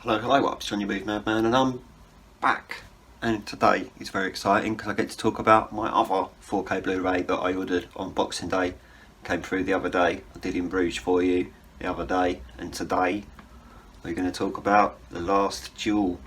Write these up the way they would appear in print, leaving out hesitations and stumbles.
Hello, what's John, your Movie Madman, and I'm back. And today is very exciting because I get to talk about my other 4K Blu-ray that I ordered on Boxing Day. Came through the other day. I did in Bruges for you the other day, and today we're going to talk about The Last Duel.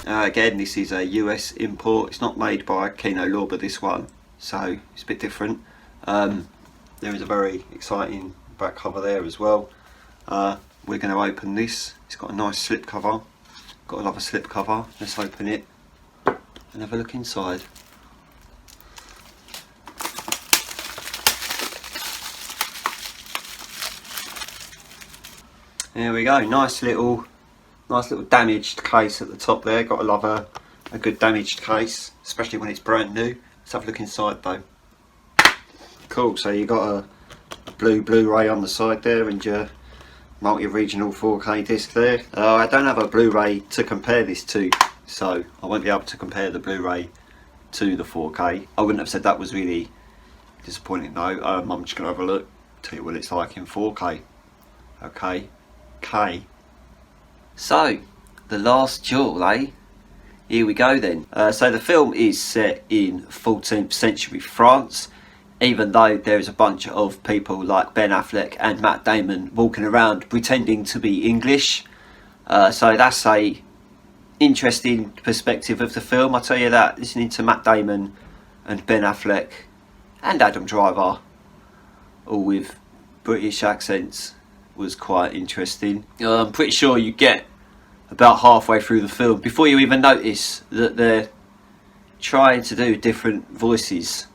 Again, this is a US import. It's not made by Kino Lorber, this one, so it's a bit different. There is a very exciting back cover there as well. We're going to open this. It's got a nice slip cover. Got to love a slip cover. Let's open it and have a look inside. There we go. Nice little damaged case at the top there. Got to love a good damaged case, especially when it's brand new. Let's have a look inside though. Cool, so you got a Blu-ray on the side there and your multi-regional 4K disc there. I don't have a Blu-ray to compare this to, so I won't be able to compare the Blu-ray to the 4K. I wouldn't have said that was really disappointing though. I'm just going to have a look, tell you what it's like in 4K. Okay. So, The Last Duel, eh? Here we go then. So the film is set in 14th century France, even though there is a bunch of people like Ben Affleck and Matt Damon walking around pretending to be English. So that's a interesting perspective of the film, I'll tell you that. Listening to Matt Damon and Ben Affleck and Adam Driver, all with British accents, was quite interesting. I'm pretty sure you get about halfway through the film before you even notice that they're trying to do different voices.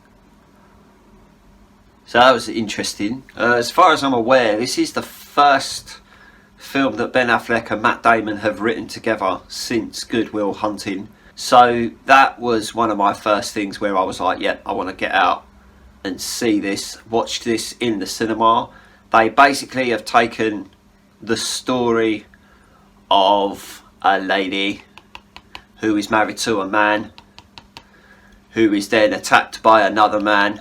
So that was interesting. As far as I'm aware, this is the first film that Ben Affleck and Matt Damon have written together since Good Will Hunting. So that was one of my first things where I was like, yeah, I want to get out and see this, watch this in the cinema. They basically have taken the story of a lady who is married to a man who is then attacked by another man,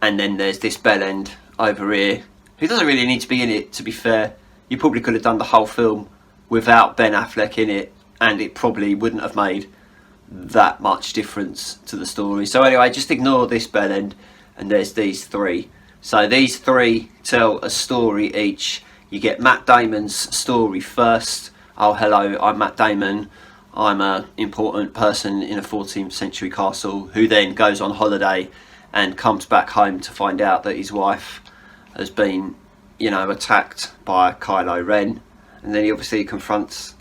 and then there's this bellend over here who doesn't really need to be in it, to be fair. You probably could have done the whole film without Ben Affleck in it and it probably wouldn't have made that much difference to the story. So anyway, just ignore this bellend, and there's these three. So these three tell a story each. You get Matt Damon's story first. Oh, hello, I'm Matt Damon. I'm an important person in a 14th century castle who then goes on holiday and comes back home to find out that his wife has been, attacked by Kylo Ren. And then he obviously confronts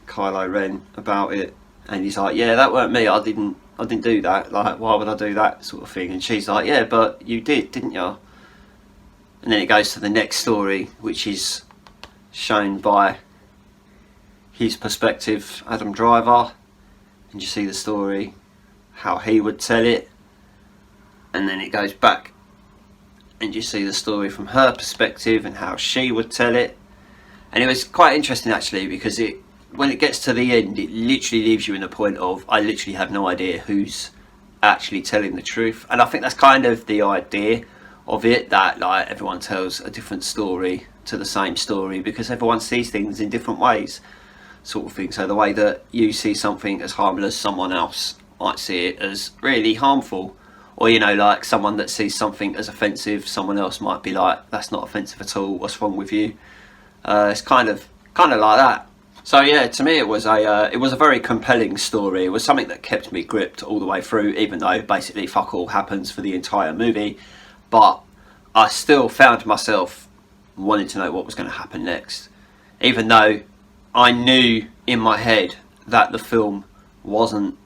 Kylo Ren about it. And he's like, yeah, that weren't me. I didn't do that. Like, why would I do that, sort of thing? And she's like, yeah, but you did, didn't you? And then it goes to the next story, which is shown by his perspective, Adam Driver. And you see the story, how he would tell it. And then it goes back and you see the story from her perspective and how she would tell it. And it was quite interesting actually, because when it gets to the end, it literally leaves you in the point of, I literally have no idea who's actually telling the truth. And I think that's kind of the idea of it, that like everyone tells a different story to the same story because everyone sees things in different ways, sort of thing. So the way that you see something as harmless, someone else might see it as really harmful. Or, like someone that sees something as offensive, someone else might be like, that's not offensive at all, what's wrong with you? It's kind of like that. So yeah, to me it was a very compelling story. It was something that kept me gripped all the way through, even though basically fuck all happens for the entire movie. But I still found myself wanting to know what was going to happen next. Even though I knew in my head that the film wasn't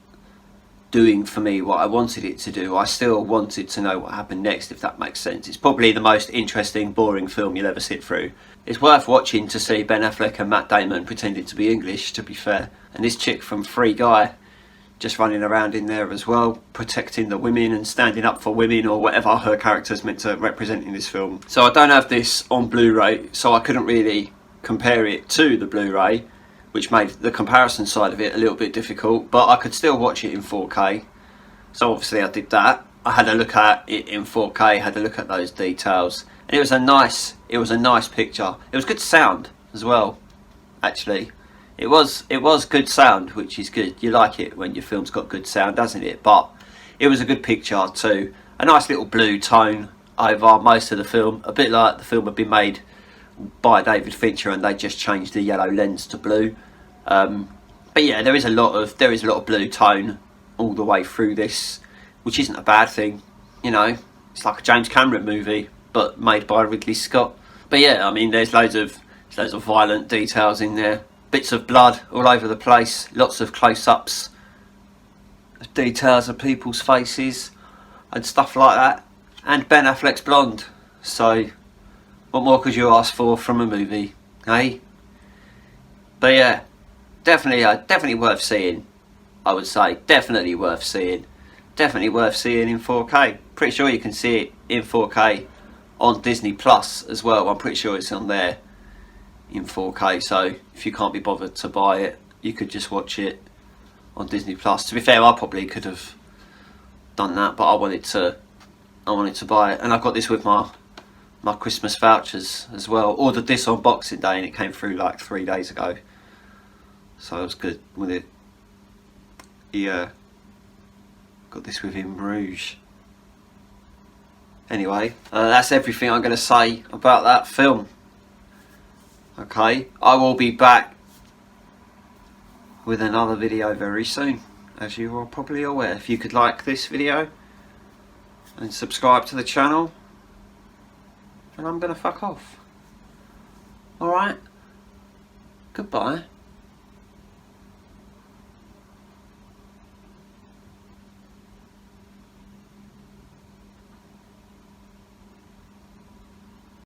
doing for me what I wanted it to do, I still wanted to know what happened next, if that makes sense. It's probably the most interesting, boring film you'll ever sit through. It's worth watching to see Ben Affleck and Matt Damon pretending to be English, to be fair. And this chick from Free Guy just running around in there as well, protecting the women and standing up for women, or whatever her character's meant to represent in this film. So I don't have this on Blu-ray, so I couldn't really compare it to the Blu-ray, which made the comparison side of it a little bit difficult, but I could still watch it in 4K. So obviously I did that. I had a look at it in 4K, had a look at those details, and it was a nice picture. It was good sound as well, actually. It was good sound, which is good. You like it when your film's got good sound, doesn't it? But it was a good picture too. A nice little blue tone over most of the film, a bit like the film had been made by David Fincher and they just changed the yellow lens to blue. But yeah, there is a lot of blue tone all the way through this, which isn't a bad thing. You know, it's like a James Cameron movie but made by Ridley Scott. But yeah, I mean, there's loads of violent details in there, bits of blood all over the place, lots of close-ups, details of people's faces and stuff like that. And Ben Affleck's blonde, so what more could you ask for from a movie, eh? But yeah, definitely worth seeing. I would say definitely worth seeing in 4K. Pretty sure you can see it in 4K on Disney Plus as well. I'm pretty sure it's on there in 4K, so if you can't be bothered to buy it, you could just watch it on Disney Plus. To be fair, I probably could have done that, but I wanted to buy it, and I got this with my Christmas vouchers as well. Ordered this on Boxing Day and it came through like 3 days ago, so I was good with it. Yeah, got this with In Bruges. Anyway, that's everything I'm going to say about that film. Okay, I will be back with another video very soon, as you are probably aware. If you could like this video and subscribe to the channel, and I'm going to fuck off. Alright, goodbye.